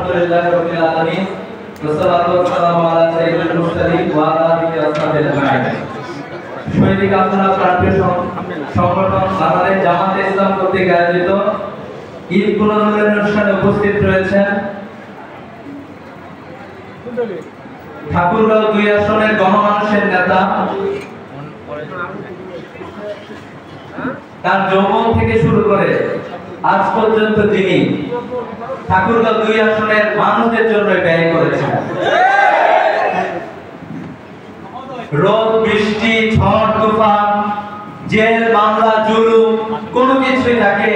আলহামদুলিল্লাহি রাব্বিল আলামিন ওয়াসসালাতু ওয়াসসালামু আলা সাইয়্যিদিল মুরসালিন ওয়া আলা আলিহি ওয়া সাহবিহি আজমাইন। শহীদ কাফেলা প্রান্তীয় সংগঠন বাংলাদেশ জামাতে ইসলাম কর্তৃক আয়োজিত ঈদ পুনর্মিলনী অনুষ্ঠানে উপস্থিত রয়েছেন ঠাকুরগাঁও 2 আসনের গণমানুষের নেতা, তার যৌবন থেকে শুরু করে আজ পর্যন্ত যিনি ঠাকুরগাঁও 2 আসনের মানুষদের জন্য ব্যয় করেছেন। রোদ বৃষ্টি ঝড় তুফান জেল মামলা জুলুম কোনো কিছুই তাকে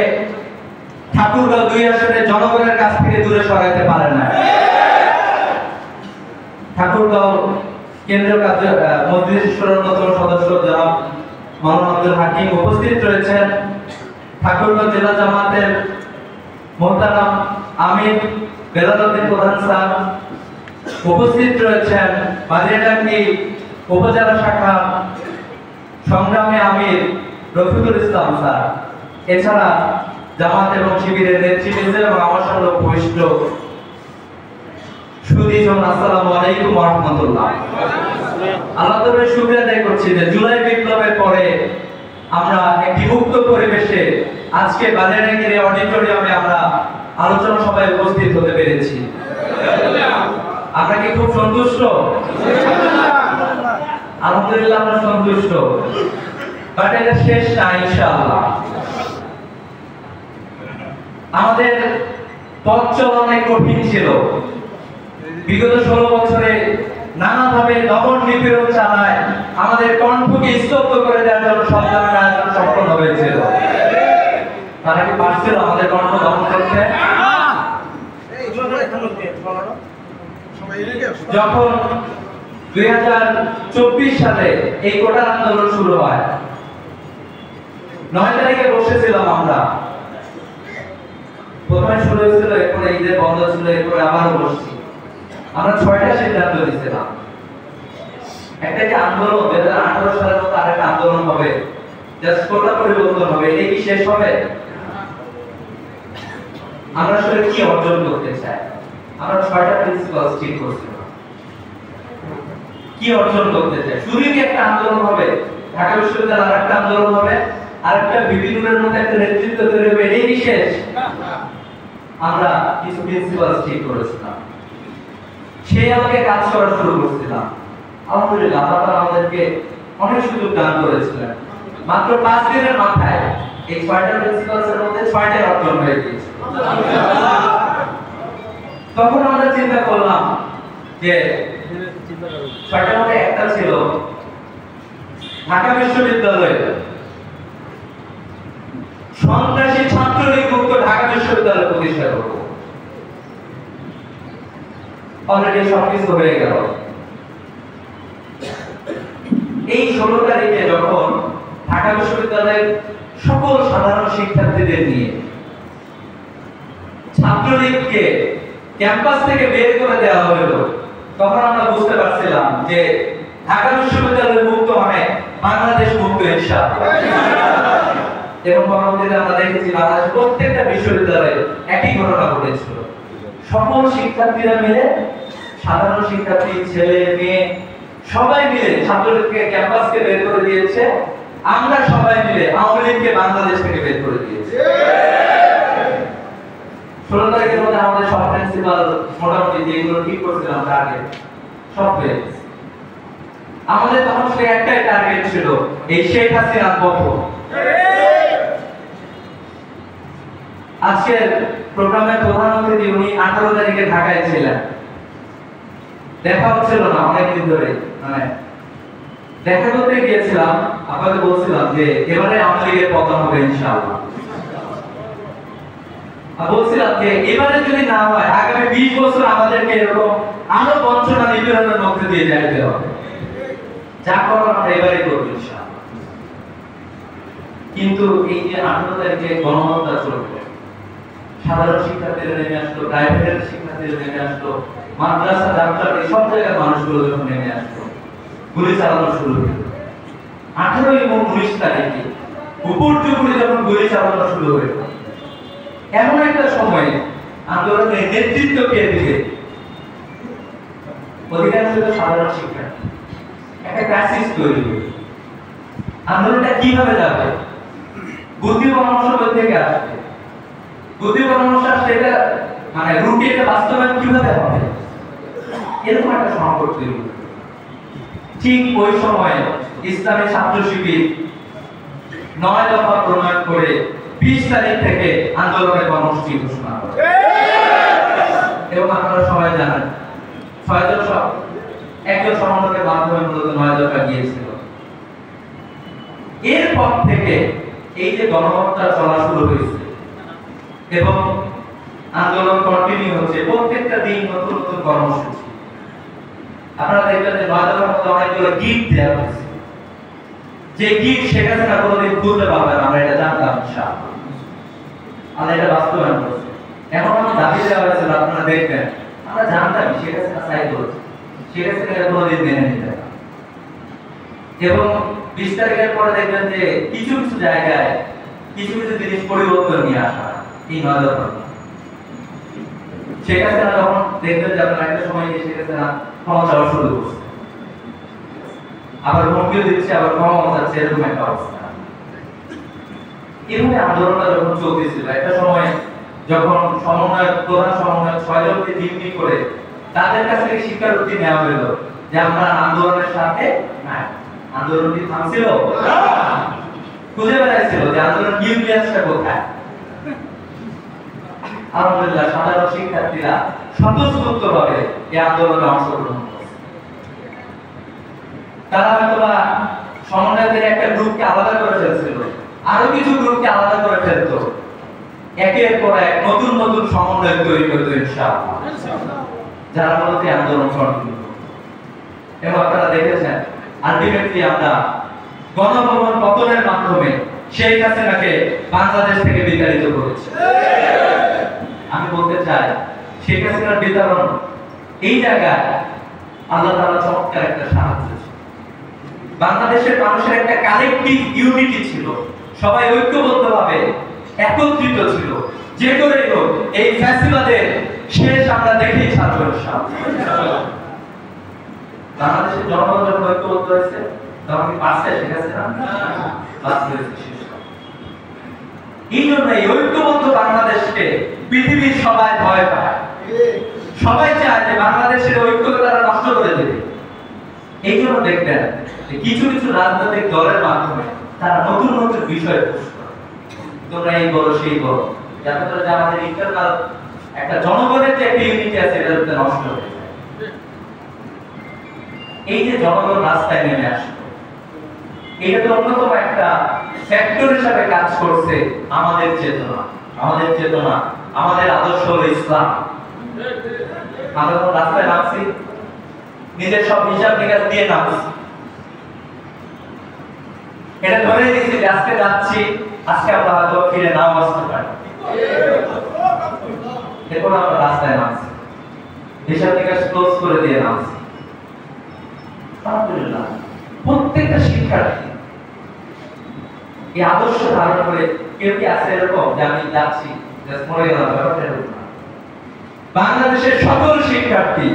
ঠাকুরগাঁও 2 আসনের জনগণের কাছ থেকে দূরে সরাইতে পারে না। ঠাকুরগাঁও কেন্দ্রীয় মজলিসের অন্যতম সদস্য জনাব মাওলানা আব্দুল হাকিম উপস্থিত রয়েছেন। ঠাকুরগাঁও জেলা জামাতের মোহতারাম আমির বেলালউদ্দিন প্রধান স্যার উপস্থিত রয়েছেন। বাজিরাটাঙ্গি উপজেলা শাখা সংগ্রামী আমির রফিকুল ইসলাম স্যার, এছাড়া জামাত এবং শিবিরের নেতৃবৃন্দ এবং আমার সঙ্গে উপবিষ্ট সুধীজন, আসসালামু আলাইকুম ওয়া রাহমাতুল্লাহ। আল্লাহ তাআলার শুকরিয়া আদায় করছি যে জুলাই বিপ্লবের পরে আমরা একটি মুক্ত পরিবেশে আজকে বাজারের অডিটোরিয়ামে আমরা আলোচনা সভায় উপস্থিত হতে পেরেছি। আমরা কি খুব সন্তুষ্ট? আলহামদুলিল্লাহ আমরা সন্তুষ্ট, বাট এটা শেষ না ইনশাআল্লাহ। আমাদের পথ চলা অনেক কঠিন ছিল। বিগত 16 বছরে নানাভাবে দমন নিপীড়ন চালায় আমাদের কণ্ঠকে স্তব্ধ করে দেওয়ার জন্য সব ধরনের আয়োজন সফল হয়েছিল। তারা কি পারছিল আমাদের কণ্ঠ দমন করতে? যখন 2024 সালে এই কোটা আন্দোলন শুরু হয়, 9 তারিখে বসেছিলাম আমরা। প্রথমে শুরু হয়েছিল, এরপরে ঈদের বন্ধ ছিল, এরপরে আবারও বসছি। আমরা 6টা সিদ্ধান্ত নিয়েছিলাম। একটা যে আন্দোলন 2018 সালের মতো আরেকটা আন্দোলন হবে, জাস্ট কোটা পরিবর্তন হবে, এটা কি শেষ হবে? আমরা আসলে কি অর্জন করতে চাই? আমরা 6টা প্রিন্সিপাল ঠিক করছিলাম। কি অর্জন করতে চাই? শুরুই কি একটা আন্দোলন হবে, ঢাকা বিশ্ববিদ্যালয়ের আরেকটা আন্দোলন হবে, আরেকটা বিভিন্নের মধ্যে একটা নেতৃত্ব তৈরি হবে, এটাই কি শেষ? আমরা কিছু প্রিন্সিপাল ঠিক করেছিলাম, সেই আমাকে কাজ করা শুরু করছিলাম। আলহামদুলিল্লাহ আল্লাহ তাআলা আমাদেরকে অনেক সুযোগ দান করেছিলেন। মাত্র 5 দিনের মাথায় এই 6টা প্রিন্সিপালসের মধ্যে 6টা অর্জন হয়ে গিয়েছে। তখন আমরা চিন্তা করলাম যে 6টার মধ্যে একটা ছিল ঢাকা বিশ্ববিদ্যালয়ে সন্ত্রাসী ছাত্রলীগ মুক্ত ঢাকা বিশ্ববিদ্যালয় প্রতিষ্ঠা করব। অলরেডি সবকিছু হয়ে গেল। এই 16 তারিখে যখন ঢাকা বিশ্ববিদ্যালয়ের সকল সাধারণ শিক্ষার্থীদের নিয়ে ছাত্রলীগকে ক্যাম্পাস থেকে বের করে দেওয়া হলো, তখন আমরা বুঝতে পারছিলাম যে ঢাকা বিশ্ববিদ্যালয় মুক্ত মানে বাংলাদেশ মুক্ত ইনশাআল্লাহ। এবং পরবর্তীতে আমরা দেখেছি বাংলাদেশ প্রত্যেকটা বিশ্ববিদ্যালয়ে একই ঘটনা ঘটেছিল। সকল শিক্ষার্থীরা মিলে, সাধারণ শিক্ষার্থী ছেলে মেয়ে সবাই মিলে ছাত্রলীগকে ক্যাম্পাসকে বের করে দিয়েছে। আমরা সবাই মিলে আওয়ামী লীগকে বাংলাদেশ থেকে বের করে দিয়েছি। 16 তারিখের মধ্যে আমাদের সব প্রিন্সিপাল মোটামুটি যেগুলো ঠিক করছিলাম টার্গেট সব হয়ে গেছে। আমাদের তখন শুধু একটাই টার্গেট ছিল, এই শেখ হাসিনার পতন। আজকের প্রোগ্রামের প্রধান অতিথি উনি 18 তারিখে ঢাকায় ছিলেন। দেখা হচ্ছিল না অনেকদিন ধরে, মানে দেখা করতে গিয়েছিলাম, আপনাকে বলছিলাম যে এবারে আওয়ামী লীগের পতন হবে ইনশাআল্লাহ। বলছিলাম যে এবারে যদি না হয় আগামী 20 বছর আমাদেরকে এরকম আরো বঞ্চনা নিপীড়নের মধ্যে দিয়ে যাইতে হবে। যা করার আমরা এবারে করব ইনশাআল্লাহ। কিন্তু এই যে 18 তারিখে গণহত্যা চলবে, সাধারণ শিক্ষার্থীরা নেমে আসলো, প্রাইভেটের শিক্ষার্থীরা নেমে আসলো, মাদ্রাসা ডাক্তার এই সব জায়গার মানুষগুলো যখন নেমে আসলো, গুলি চালানো শুরু হলো। 18 এবং 19 তারিখে উপর যখন গুলি চালানো শুরু হলো, এমন একটা সময়ে আন্দোলনের নেতৃত্ব কে দিবে? অধিকাংশ সাধারণ শিক্ষার্থী। একটা ক্রাইসিস তৈরি হবে। আন্দোলনটা কিভাবে যাবে? বুদ্ধি পরামর্শ থেকে আসবে। বুদ্ধি পরামর্শ সেটা মানে রুটিনে বাস্তবায়ন কিভাবে হবে? এরকম একটা সংকট তৈরি হবে। ঠিক ওই সময়ে ইসলামী ছাত্র শিবির 9 দফা প্রণয়ন করে 20 তারিখ থেকে আন্দোলনের কর্মসূচি ঘোষণা করে। এবং আপনারা সবাই জানেন 6 দফা একজন সমন্বয়কের মাধ্যমে মূলত 9 দফা গিয়েছিল। এরপর থেকে এই যে গণহত্যা চলা শুরু হয়েছে এবং আন্দোলন কন্টিনিউ হচ্ছে, প্রত্যেকটা দিন নতুন নতুন কর্মসূচি। আপনারা দেখবেন যে 9 দফার মধ্যে অনেকগুলো গীত দেওয়া হয়েছে, যে গীত শেখ হাসিনা কোনোদিন ভুলতে পারবে না, আমরা এটা জানতাম। ইনশাআল্লাহ আল্লাহ এটা বাস্তবায়ন করেছে। এখন আমি দাবি দেওয়া হয়েছিল, আপনারা দেখবেন আমরা জানতাম শেখ হাসিনা চাই করেছে, শেখ হাসিনা কোনোদিন মেনে নিতে না। এবং 20 তারিখের পরে দেখবেন যে কিছু কিছু জায়গায় কিছু কিছু জিনিস পরিবর্তন নিয়ে আসা এই 9 দফা। শেখ হাসিনা যখন দেখবেন যে আপনারা একটা সময় গিয়ে শেখ হাসিনা ক্ষমা চাওয়া শুরু করছে, আবার হুমকিও দিচ্ছে, আবার ক্ষমা চাচ্ছে, এরকম একটা অবস্থা। এভাবে আন্দোলনটা যখন চলতেছিল, একটা সময় যখন প্রধান সমন্বয়ক 6 জনকে জিম্মি করে তাদের কাছ থেকে স্বীকারোক্তি নেওয়া হলো যে আমরা আন্দোলনের সাথে নাই। আন্দোলনটি থামছিল? খুঁজে বেড়াইছিল যে আন্দোলন নিউক্লিয়াসটা কোথায়। আলহামদুলিল্লাহ সাধারণ শিক্ষার্থীরা স্বতঃস্ফূর্তভাবে এই আন্দোলনে অংশগ্রহণ করেছে। তারা হয়তোবা সমন্বয়কের একটা গ্রুপকে আলাদা করে ফেলছিল, আরো কিছু গ্রুপকে আলাদা করে ফেলতো, একের পর এক নতুন নতুন সমন্বয় তৈরি করতো ইনশাআল্লাহ, যারা মূলত আন্দোলন কন্টিনিউ করত। এবং আপনারা দেখেছেন আলটিমেটলি আমরা গণভবন পতনের মাধ্যমে শেখ হাসিনাকে বাংলাদেশ থেকে বিতাড়িত করেছি। আমি বলতে চাই শেখ হাসিনার বিতরণ এই জায়গায় আল্লাহ তাআলা চমৎকার একটা সাহায্য ছিল। বাংলাদেশের মানুষের একটা কালেকটিভ ইউনিটি ছিল, সবাই ঐক্যবদ্ধভাবে একত্রিত ছিল। যে করেই হোক এই ফ্যাসিবাদের শেষ আমরা দেখেই ছাড়ব ইনশাআল্লাহ। বাংলাদেশের জনগণ যখন ঐক্যবদ্ধ হয়েছে তখন কি পারছে শেখ হাসিনা? এই জন্য এই ঐক্যবদ্ধ বাংলাদেশকে পৃথিবীর সবাই ভয় পায়, সবাই চায় যে বাংলাদেশের ঐক্যকে তারা নষ্ট করে দেবে। এই জন্য দেখবেন কিছু কিছু রাজনৈতিক দলের মাধ্যমে তারা নতুন নতুন বিষয় পুশ করে, তোমরা এই বলো সেই বলো, যাতে করে আমাদের ইন্টারনাল একটা জনগণের যে একটা ইউনিটি আছে এটা যাতে নষ্ট হয়ে যায়। এই যে জনগণ রাস্তায় নেমে আসলো, এটা তো অন্যতম একটা ফ্যাক্টর হিসেবে কাজ করছে আমাদের চেতনা। আমাদের চেতনা, আমাদের আদর্শ হলো ইসলাম। আমরা যখন রাস্তায় নামছি নিজের সব হিসাব নিকাশ দিয়ে নামছি, এটা ধরে নিয়েছি যে আজকে যাচ্ছি, আজকে আমরা হয়তো ফিরে নাও আসতে পারি। এরপর আমরা রাস্তায় নামছি, হিসাব নিকাশ ক্লোজ করে দিয়ে নামছি। আলহামদুলিল্লাহ প্রত্যেকটা শিক্ষার্থী এই আদর্শ ধারণ করে, কেউ কি আছে এরকম যে আমি যাচ্ছি জাস্ট মরে গেলাম, ব্যাপারটা এরকম না। বাংলাদেশের সকল শিক্ষার্থী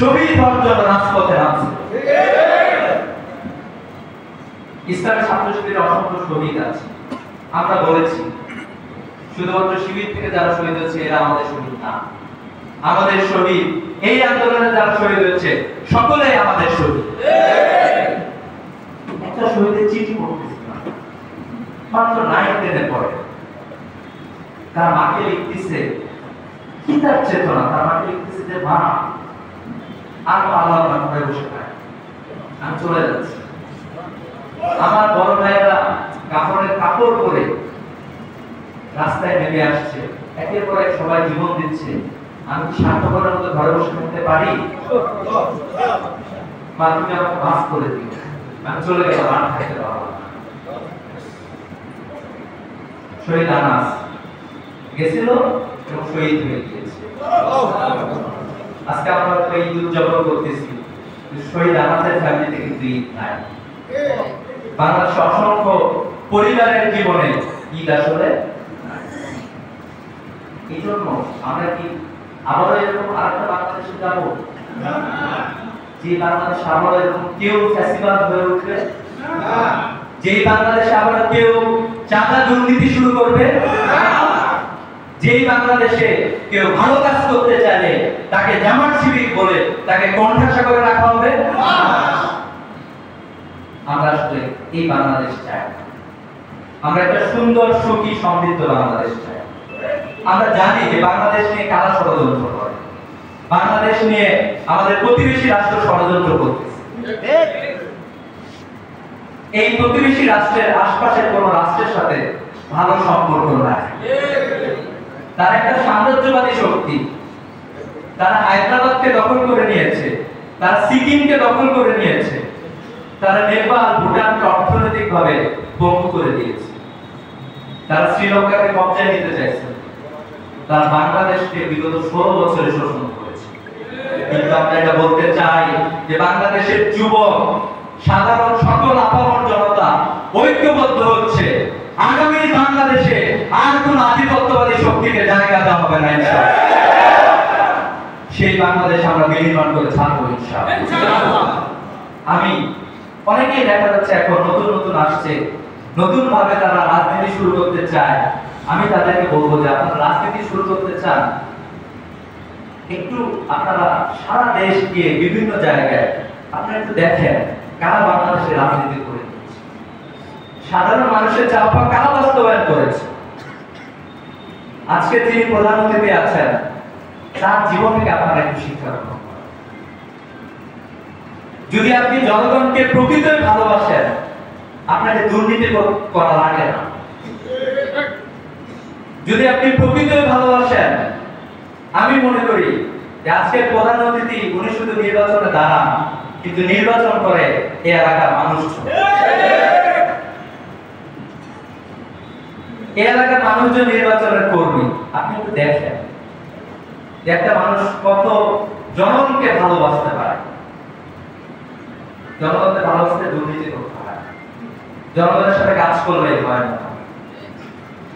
শহীদ হওয়ার জন্য রাজপথে নামছে। ইসলামী ছাত্র শিবিরের অসংখ্য শহীদ আছে। আমরা বলেছি শুধুমাত্র শিবির থেকে যারা শহীদ হয়েছে এরা আমাদের শহীদ না, আমাদের শহীদ এই আন্দোলনে যারা শহীদ হয়েছে সকলেই আমাদের শহীদ। একটা শহীদের চিঠি পড়তেছিলাম মাত্র 9-10 পরে, তার মাকে লিখতেছে কি তার চেতনা, তার মাকে লিখতেছে যে মা আর আল্লাহ ঘরে বসে থাকে, আমি চলে যাচ্ছি। আমার বড় ভাইয়েরা কাপড়ের কাপড় পরে রাস্তায় নেমে আসছে, একের পর এক সবাই জীবন দিচ্ছে, আমি কি স্বার্থপরের মতো ঘরে বসে থাকতে পারি? মা তুমি আমাকে মাফ করে দিও, আমি চলে গেলাম, আর থাকতে পারবো না। শহীদ আনাস গেছিল এবং শহীদ হয়ে গিয়েছে। আজকে আমরা তো ঈদ উদযাপন করতেছি, শহীদ আনাসের ফ্যামিলিতে কিন্তু ঈদ নাই। বাংলাদেশের অসংখ্য পরিবারের জীবনে ঈদ আসলে এই জন্য আমরা কি আবারও এরকম আরেকটা বাংলাদেশে যাব? যে বাংলাদেশ আবারও এরকম কেউ ফ্যাসিবাদ হয়ে উঠবে? যে বাংলাদেশে আবারও কেউ চাঁদা দুর্নীতি শুরু করবে? যেই বাংলাদেশে কেউ ভালো কাজ করতে চাইলে তাকে জামাত শিবির বলে তাকে কণ্ঠাসা করে রাখা হবে? আমরা আসলে এই বাংলাদেশ চাই। আমরা একটা সুন্দর সুখী সমৃদ্ধ বাংলাদেশ চাই। আমরা জানি যে বাংলাদেশ নিয়ে কারা ষড়যন্ত্র করে, বাংলাদেশ নিয়ে আমাদের প্রতিবেশী রাষ্ট্র ষড়যন্ত্র করতেছে। এই প্রতিবেশী রাষ্ট্রের আশপাশের কোন রাষ্ট্রের সাথে ভালো সম্পর্ক নাই। তারা একটা সাম্রাজ্যবাদী শক্তি। তারা হায়দ্রাবাদকে দখল করে নিয়েছে, তারা সিকিমকে দখল করে নিয়েছে, তারা নেপাল ভুটানকে অর্থনৈতিকভাবে পঙ্গু করে দিয়েছে, তারা শ্রীলঙ্কাকে কবজায় নিতে চাইছে, তারা বাংলাদেশকে বিগত 16 বছরে শোষণ করেছে। কিন্তু আমরা এটা বলতে চাই যে বাংলাদেশের যুবক সাধারণ সকল আপামর জনতা ঐক্যবদ্ধ হচ্ছে। আগামী বাংলাদেশে আর কোন আধিপত্যবাদী শক্তিকে জায়গা দেওয়া হবে না ইনশাআল্লাহ। সেই বাংলাদেশ আমরা বিনির্মাণ করে ছাড়বো ইনশাআল্লাহ। আমি অনেকেই দেখা যাচ্ছে এখন নতুন নতুন আসছে, নতুন ভাবে তারা রাজনীতি শুরু করতে চায়। আমি তাদেরকে বলবো যে আপনারা রাজনীতি শুরু করতে চান, একটু আপনারা সারা দেশ গিয়ে বিভিন্ন জায়গায় আপনারা একটু দেখেন কারা বাংলাদেশে রাজনীতি করে দিচ্ছে, সাধারণ মানুষের চাওয়া কারা বাস্তবায়ন করেছে। আজকে যিনি প্রধান অতিথি আছেন তার জীবন থেকে আপনারা একটু শিক্ষা গ্রহণ করেন। যদি আপনি জনগণকে প্রকৃতই ভালোবাসেন আপনাকে দুর্নীতি করা লাগে না। যদি আপনি প্রকৃতই ভালোবাসেন, আমি মনে করি যে আজকের প্রধান অতিথি উনি শুধু নির্বাচনে দাঁড়ান, কিন্তু নির্বাচন করে এই এলাকার মানুষজন। এই এলাকার মানুষজন নির্বাচনের কর্মী। আপনি একটু দেখেন যে একটা মানুষ কত জনগণকে ভালোবাসতে পারে। জনগণকে ভালোবাসতে দুর্নীতি করতে হয়, জনগণের সাথে কাজ করলে হয় না।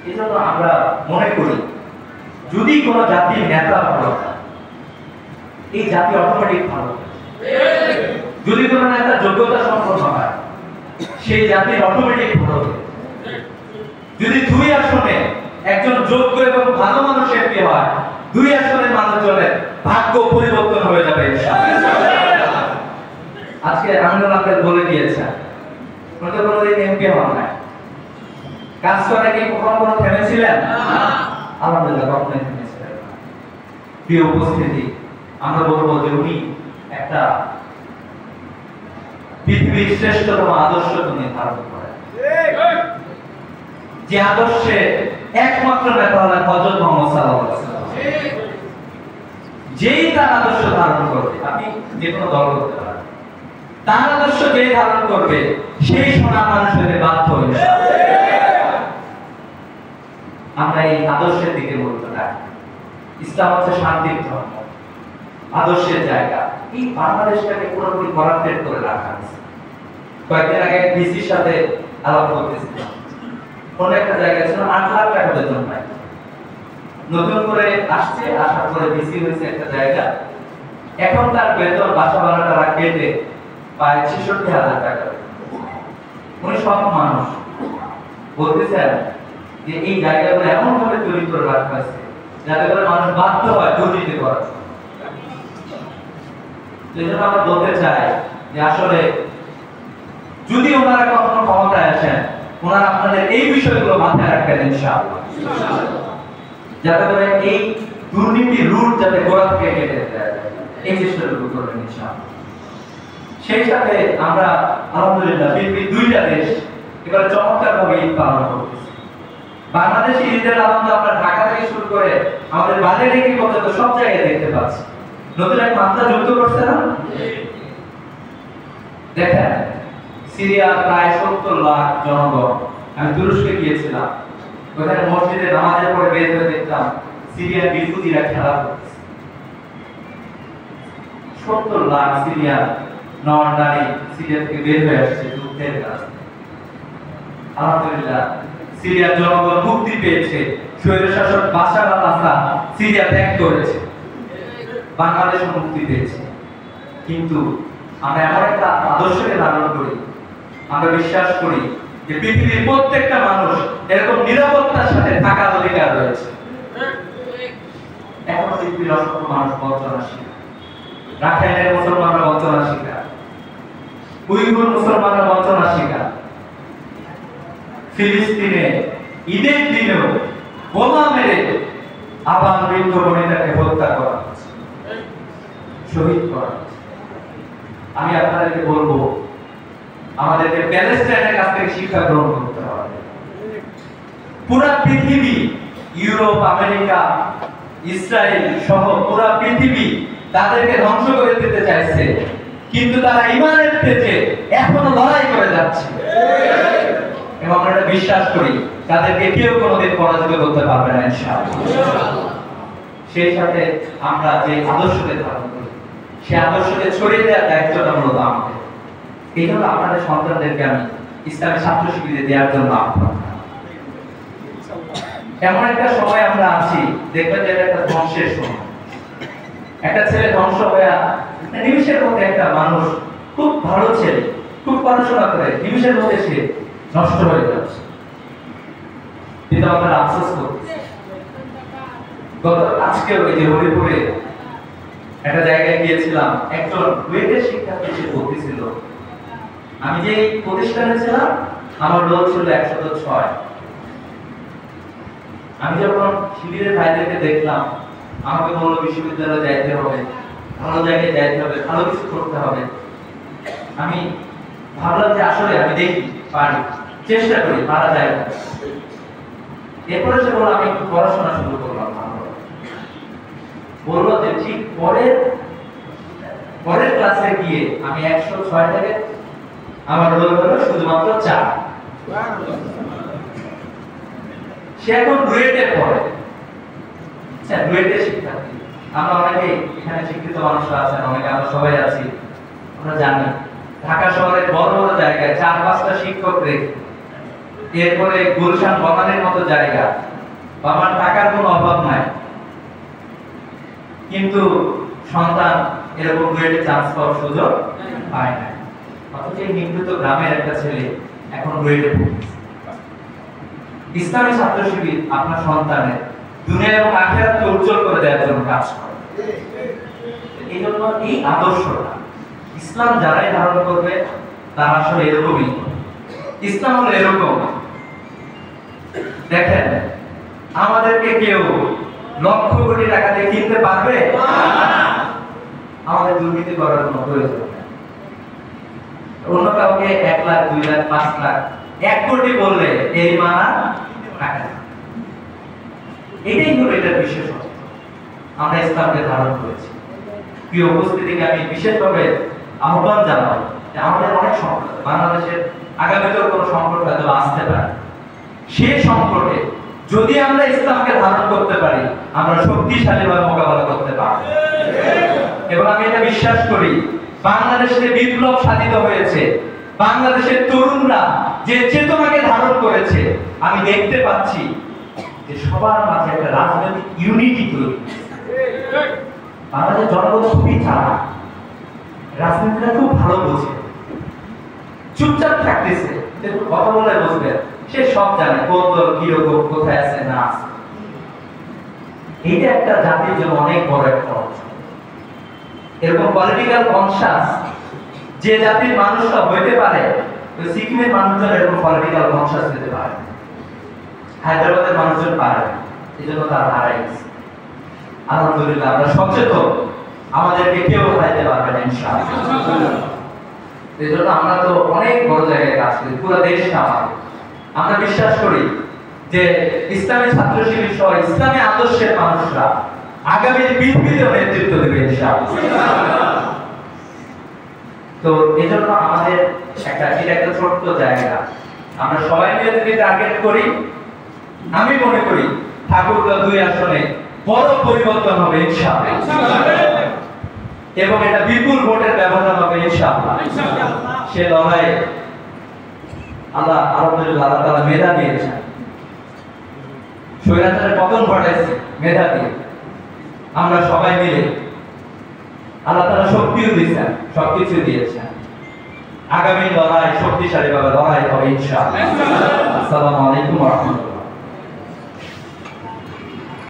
এই জন্য আমরা মনে করি যদি কোন জাতির নেতা ভালো হয় এই জাতি অটোমেটিক ভালো। যদি কোন নেতা যোগ্যতা সম্পন্ন হয় সেই জাতির অটোমেটিক ভালো। যদি দুই আসনে একজন যোগ্য এবং ভালো মানুষ এমপি হয়, দুই আসনের মানুষজনের ভাগ্য পরিবর্তন হয়ে যাবে ইনশাআল্লাহ। আজকে আমিনুল আহমেদ বলে দিয়েছেন উনি তো কোনোদিন এমপি হন নাই, কাজ করে কি কখনো থেমেছিলেন? আলহামদুলিল্লাহ কখনোই থেমেছিলেন না। প্রিয় উপস্থিতি, আমরা বলবো যে উনি একটা পৃথিবীর শ্রেষ্ঠতম আদর্শ নির্ধারণ করেন, যে আদর্শে একমাত্র নেতা হলেন হযরত মুহাম্মদ সাল্লাল্লাহু আলাইহি ওয়াসাল্লাম। যেই তার আদর্শ ধারণ করবে, আপনি যে কোনো দল করতে পারেন, তার আদর্শ যেই ধারণ করবে সেই সোনার মানুষ হতে বাধ্য হইবে। আমরা এই আদর্শের দিকে বলতে চাই। ইসলাম হচ্ছে শান্তির ধর্ম, আদর্শের জায়গা। এই বাংলাদেশটাকে পুরোপুরি করাপ্টেড করে রাখা হয়েছে। কয়েকদিন আগে ডিসির সাথে আলাপ করতেছিলাম, কোন একটা জায়গায় ছিল 8 লাখ টাকা বেতন পায়, নতুন করে আসছে, আসার পরে ডিসি হয়েছে একটা জায়গা, এখন তার বেতন বাসা ভাড়াটা কেটে পায় 66,000 টাকা। উনি সব মানুষ বলতেছেন যে এই জায়গাগুলো এমন ভাবে তৈরি করে রাখা হয়েছে যাতে করে মানুষ বাধ্য হয় দুর্নীতি করার। সেজন্য আমরা বলতে চাই যে আসলে যদি ওনারা কখনো ক্ষমতায় আসেন, ওনারা আপনাদের এই বিষয়গুলো মাথায় রাখবেন ইনশাআল্লাহ, যাতে করে এই দুর্নীতির রুট যাতে গোড়া থেকে কেটে দেয়, এই চেষ্টাটুকু করবেন ইনশাআল্লাহ। সেই সাথে আমরা আলহামদুলিল্লাহ পৃথিবীর 2টা দেশ এবারে চমৎকারভাবে ঈদ পালন করতেছি। বাংলাদেশে ঈদের আনন্দ আমরা ঢাকা থেকে শুরু করে আমাদের বাজারে কি পর্যন্ত সব জায়গায় দেখতে পাচ্ছি। নতুন এক মাত্রা যুক্ত করছে না? দেখেন সিরিয়া প্রায় 70 লাখ জনগণ। আমি তুরস্কে গিয়েছিলাম, ওখানে মসজিদে নামাজের পরে বের হয়ে দেখতাম সিরিয়ার বিরোধীরা খেলা করতেছে। 70 লাখ সিরিয়ার নরনারী সিরিয়া থেকে বের হয়ে আসছে যুদ্ধের কাছে। আলহামদুলিল্লাহ সিরিয়ার জনগণ মুক্তি পেয়েছে, স্বৈরশাসক বাশার আল-আসাদ সিরিয়া ত্যাগ করেছে, বাংলাদেশ মুক্তি পেয়েছে। কিন্তু আমরা এমন একটা আদর্শকে ধারণ করি, আমরা বিশ্বাস করি যে পৃথিবীর প্রত্যেকটা মানুষ এরকম নিরাপত্তার সাথে থাকার অধিকার রয়েছে। এখনো পৃথিবীর অসংখ্য মানুষ বঞ্চনার শিকার, রাখাইনের মুসলমানরা বঞ্চনার শিকার, উইগুর মুসলমানরা বঞ্চনার শিকার, ফিলিস্তিনে ঈদের দিনেও বোমা মেরে আবার বৃদ্ধ বনিতাকে হত্যা করা হচ্ছে, শহীদ করা হচ্ছে। আমি আপনাদেরকে বলবো, আমাদেরকে প্যালেস্টাইনের কাছ থেকে শিক্ষা গ্রহণ করতে হবে। পুরা পৃথিবী, ইউরোপ, আমেরিকা, ইসরায়েল সহ পুরা পৃথিবী তাদেরকে ধ্বংস করে দিতে চাইছে, কিন্তু তারা ঈমানের তেজে এখনো লড়াই করে যাচ্ছে এবং আমরা বিশ্বাস করি তাদেরকে কেউ কোনোদিন পরাজিত করতে পারবে না ইনশাআল্লাহ। সেই সাথে আমরা যে আদর্শকে ধারণ করি, সেই আদর্শকে ছড়িয়ে দেওয়ার দায়িত্বটা মূলত আমাদের। এই জন্য আপনাদের সন্তানদেরকে আমি ইসলামী ছাত্র শিবিরে দেওয়ার জন্য আহ্বান। এমন একটা সময় আমরা আছি, দেখবেন যে একটা ধ্বংসের সময়। একটা ছেলে ধ্বংস হয়ে নিমিষের মধ্যে, একটা মানুষ খুব ভালো ছেলে, খুব পড়াশোনা করে, নিমিষের মধ্যে সে নষ্ট হয়ে যাচ্ছে। কিন্তু আমরা আফসোস করছি, আজকে ওই যে হরিপুরে একটা জায়গায় গিয়েছিলাম, একজন বুয়েটের শিক্ষার্থী সে পড়তেছিল। আমি যে প্রতিষ্ঠানে ছিলাম আমার রোল ছিল 106। আমি যখন শিবিরের ভাইদেরকে দেখলাম, আমাকে বললো বিশ্ববিদ্যালয়ে যাইতে হবে, ভালো জায়গায় যাইতে হবে, ভালো কিছু করতে হবে। আমি ভাবলাম যে আসলে আমি দেখি পারি, চেষ্টা করি, পারা যায় না। এরপরে সে বললো আমি একটু পড়াশোনা শুরু করলাম। বললো যে ঠিক পরের ক্লাসে গিয়ে আমি 106 থেকে আমার রোল হলো শুধুমাত্র 4। সে এখন ডুয়েটে পড়ে, ডুয়েটের শিক্ষার্থী। আমরা অনেকে এখানে শিক্ষিত মানুষরা আছেন, অনেকে আমরা সবাই আছি, আমরা জানি ঢাকা শহরের বড় বড় জায়গায় 4-5টা শিক্ষক রেখে, এরপরে গুলশান বনানীর মতো জায়গা, আমার টাকার কোনো অভাব নাই, কিন্তু সন্তান এরকম ডুয়েটে চান্স পাওয়ার সুযোগ পায় না। অথচ এই নিম্নত গ্রামের একটা ছেলে এখন ডুয়েটে পড়ছে। ইসলামী ছাত্র শিবির আপনার সন্তানের দুনিয়া এবং আখিরাতকে উজ্জ্বল করে দেওয়ার জন্য কাজ করে। এই জন্য এই আদর্শটা ইসলাম যারাই ধারণ করবে তারা আসলে এরকমই। ইসলাম হলো এরকম, দেখেন আমাদেরকে কেউ লক্ষ কোটি টাকা দিয়ে কিনতে পারবে? আমাদের দুর্নীতি করার কোনো প্রয়োজন নেই। অন্য কাউকে 1 লাখ, 2 লাখ, 5 লাখ, 1 কোটি বললে এই মানা টাকা। এটাই হলো এটার বিশেষত্ব। আমরা ইসলামকে ধারণ করেছি। প্রিয় উপস্থিতিকে আমি বিশেষভাবে আহ্বান জানাবো যে আমাদের অনেক সংকট, বাংলাদেশের আগামীতেও কোনো সংকট হয়তো আসতে পারে। সেই সংকটে যদি আমরা ইসলামকে ধারণ করতে পারি, আমরা শক্তিশালীভাবে মোকাবেলা করতে পারব। এবং আমি এটা বিশ্বাস করি, বাংলাদেশে বিপ্লব সাধিত হয়েছে, বাংলাদেশের তরুণরা যে চেতনাকে ধারণ করেছে, আমি দেখতে পাচ্ছি যে সবার মাঝে একটা রাজনৈতিক ইউনিটি তৈরি। বাংলাদেশের জনগণ খুবই চালাক, রাজনীতিটা খুব ভালো বোঝে, চুপচাপ থাকতেছে, কথা বলে বসবে, সে সব জানে কোন দল কিরকম, কোথায় আছে না আছে। এইটা একটা জাতির জন্য অনেক বড় একটা অর্জন। এরকম পলিটিক্যাল কনসাস যে জাতির মানুষরা হইতে পারে, তো সিকিমের মানুষজন এরকম পলিটিক্যাল কনসাস হতে পারে, হায়দ্রাবাদের মানুষজন পারে, এই জন্য তারা হারাই গেছে। আলহামদুলিল্লাহ আমরা সচেতন, আমাদেরকে কেউ হারাইতে পারবে না ইনশাআল্লাহ। এই জন্য আমরা তো অনেক বড় জায়গায় কাজ করি, পুরো দেশটা আমাদের। আমরা বিশ্বাস করি যে ইসলামী ছাত্র শিবির সহ ইসলামী আদর্শের মানুষরা আগামী পৃথিবীতেও নেতৃত্ব দেবে ইনশাআল্লাহ। তো এই জন্য আমাদের এটা একটা ছোট্ট জায়গা, আমরা সবাই মিলে যদি টার্গেট করি, আমি মনে করি ঠাকুরগাঁও 2 আসনে বড় পরিবর্তন হবে ইনশাআল্লাহ, এবং এটা বিপুল ভোটের ব্যবধান হবে ইনশাআল্লাহ। সে লড়াই আল্লাহ আলহামদুলিল্লাহ আল্লাহ তাআলা মেধা দিয়েছেন। স্বৈরাচারের পতন ঘটাইছি মেধা দিয়ে। আমরা সবাই মিলে, আল্লাহ তাআলা শক্তিও দিয়েছেন, সবকিছু দিয়েছেন। আগামী লড়াই শক্তিশালী ভাবে লড়াই হবে ইনশাআল্লাহ। আসসালামু আলাইকুম ওয়া রাহমাতুল্লাহ।